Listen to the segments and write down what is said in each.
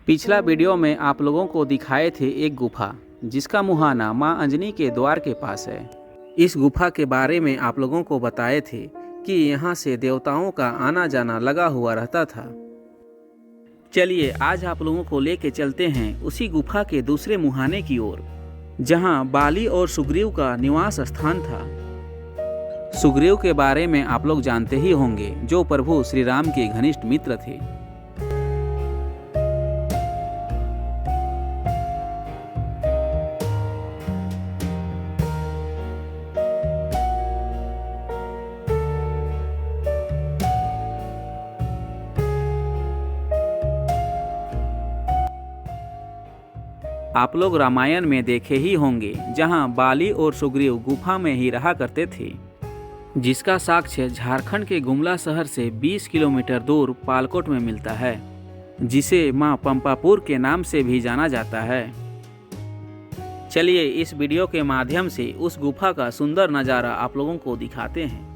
पिछला वीडियो में आप लोगों को दिखाए थे एक गुफा जिसका मुहाना मां अंजनी के द्वार के पास है। इस गुफा के बारे में आप लोगों को बताए थे कि यहाँ से देवताओं का आना जाना लगा हुआ रहता था। चलिए आज आप लोगों को लेके चलते हैं उसी गुफा के दूसरे मुहाने की ओर, जहाँ बाली और सुग्रीव का निवास स्थान था। सुग्रीव के बारे में आप लोग जानते ही होंगे, जो प्रभु श्री राम के घनिष्ठ मित्र थे। आप लोग रामायण में देखे ही होंगे, जहां बाली और सुग्रीव गुफा में ही रहा करते थे, जिसका साक्ष्य झारखंड के गुमला शहर से 20 किलोमीटर दूर पालकोट में मिलता है, जिसे मां पंपापुर के नाम से भी जाना जाता है। चलिए इस वीडियो के माध्यम से उस गुफा का सुंदर नज़ारा आप लोगों को दिखाते हैं।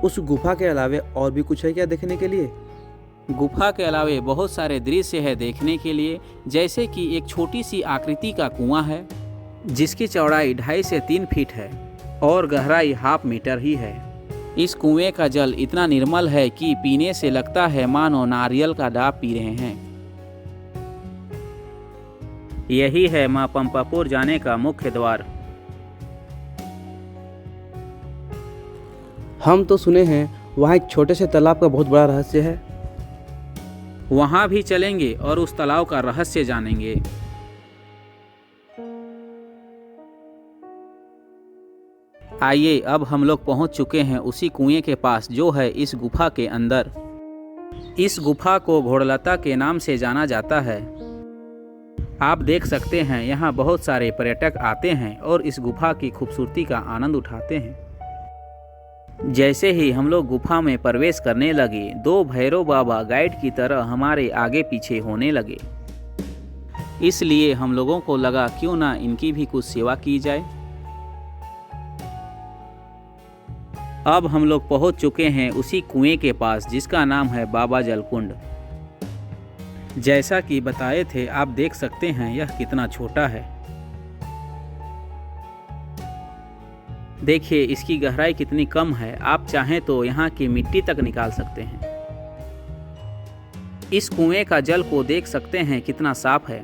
उस गुफा के अलावे और भी कुछ है क्या देखने के लिए? गुफा के अलावे बहुत सारे दृश्य है देखने के लिए, जैसे कि एक छोटी सी आकृति का कुआं है, जिसकी चौड़ाई 2.5 से 3 फीट है और गहराई 1/2 मीटर ही है। इस कुएं का जल इतना निर्मल है कि पीने से लगता है मानो नारियल का डाब पी रहे हैं। यही है मां पंपापुर जाने का मुख्य द्वार। हम तो सुने हैं वहाँ एक छोटे से तालाब का बहुत बड़ा रहस्य है। वहां भी चलेंगे और उस तालाब का रहस्य जानेंगे। आइए अब हम लोग पहुंच चुके हैं उसी कुएं के पास, जो है इस गुफा के अंदर। इस गुफा को घोड़लता के नाम से जाना जाता है। आप देख सकते हैं यहाँ बहुत सारे पर्यटक आते हैं और इस गुफा की खूबसूरती का आनंद उठाते हैं। जैसे ही हम लोग गुफा में प्रवेश करने लगे, 2 भैरव बाबा गाइड की तरह हमारे आगे पीछे होने लगे। इसलिए हम लोगों को लगा क्यों ना इनकी भी कुछ सेवा की जाए। अब हम लोग पहुंच चुके हैं उसी कुएं के पास, जिसका नाम है बाबा जलकुंड। जैसा कि बताए थे, आप देख सकते हैं यह कितना छोटा है। देखिए इसकी गहराई कितनी कम है। आप चाहें तो यहाँ की मिट्टी तक निकाल सकते हैं। इस कुएं का जल को देख सकते हैं कितना साफ है।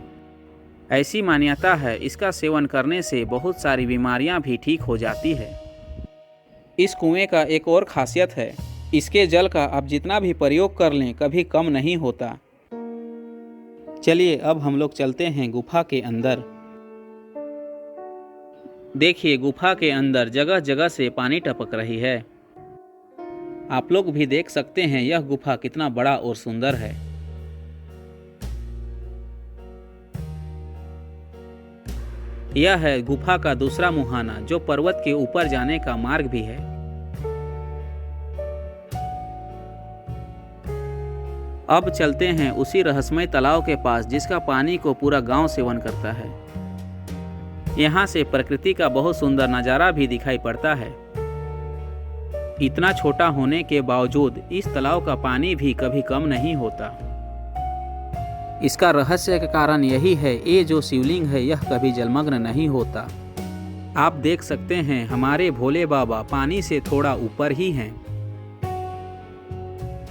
ऐसी मान्यता है इसका सेवन करने से बहुत सारी बीमारियां भी ठीक हो जाती है। इस कुएं का एक और खासियत है, इसके जल का आप जितना भी प्रयोग कर लें कभी कम नहीं होता। चलिए अब हम लोग चलते हैं गुफा के अंदर। देखिए गुफा के अंदर जगह जगह से पानी टपक रही है। आप लोग भी देख सकते हैं यह गुफा कितना बड़ा और सुंदर है। यह है गुफा का दूसरा मुहाना, जो पर्वत के ऊपर जाने का मार्ग भी है। अब चलते हैं उसी रहस्यमय तालाब के पास, जिसका पानी को पूरा गांव सेवन करता है। यहाँ से प्रकृति का बहुत सुंदर नज़ारा भी दिखाई पड़ता है। इतना छोटा होने के बावजूद इस तालाब का पानी भी कभी कम नहीं होता। इसका रहस्य का कारण यही है, ये जो शिवलिंग है यह कभी जलमग्न नहीं होता। आप देख सकते हैं हमारे भोले बाबा पानी से थोड़ा ऊपर ही हैं।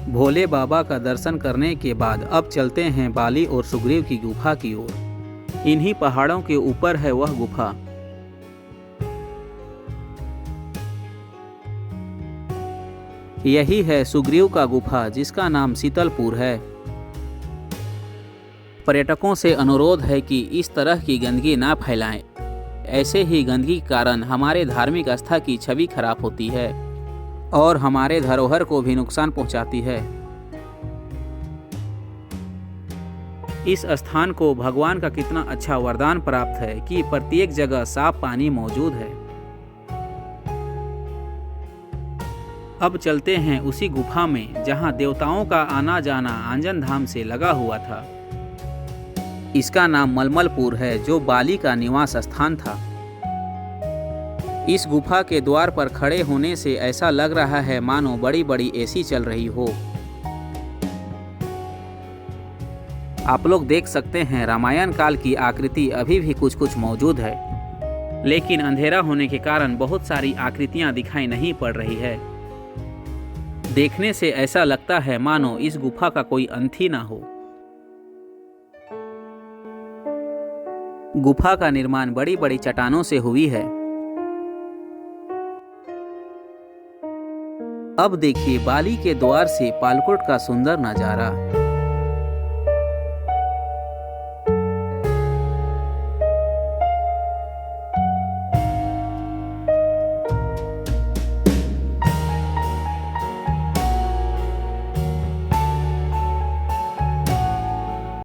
भोले बाबा का दर्शन करने के बाद अब चलते हैं बाली और सुग्रीव की गुफा की ओर। इन्हीं पहाड़ों के ऊपर है वह गुफा। यही है सुग्रीव का गुफा, जिसका नाम शीतलपुर है। पर्यटकों से अनुरोध है कि इस तरह की गंदगी ना फैलाएं। ऐसे ही गंदगी के कारण हमारे धार्मिक आस्था की छवि खराब होती है और हमारे धरोहर को भी नुकसान पहुंचाती है। इस स्थान को भगवान का कितना अच्छा वरदान प्राप्त है कि प्रत्येक जगह साफ पानी मौजूद है। अब चलते हैं उसी गुफा में जहां देवताओं का आना जाना आंजन धाम से लगा हुआ था। इसका नाम मलमलपुर है, जो बाली का निवास स्थान था। इस गुफा के द्वार पर खड़े होने से ऐसा लग रहा है मानो बड़ी बड़ी एसी चल रही हो। आप लोग देख सकते हैं रामायण काल की आकृति अभी भी कुछ कुछ मौजूद है, लेकिन अंधेरा होने के कारण बहुत सारी आकृतियां दिखाई नहीं पड़ रही है। देखने से ऐसा लगता है मानो इस गुफा का कोई अंत ही ना हो। गुफा का निर्माण बड़ी बड़ी चट्टानों से हुई है। अब देखिए बाली के द्वार से पालकोट का सुंदर नजारा।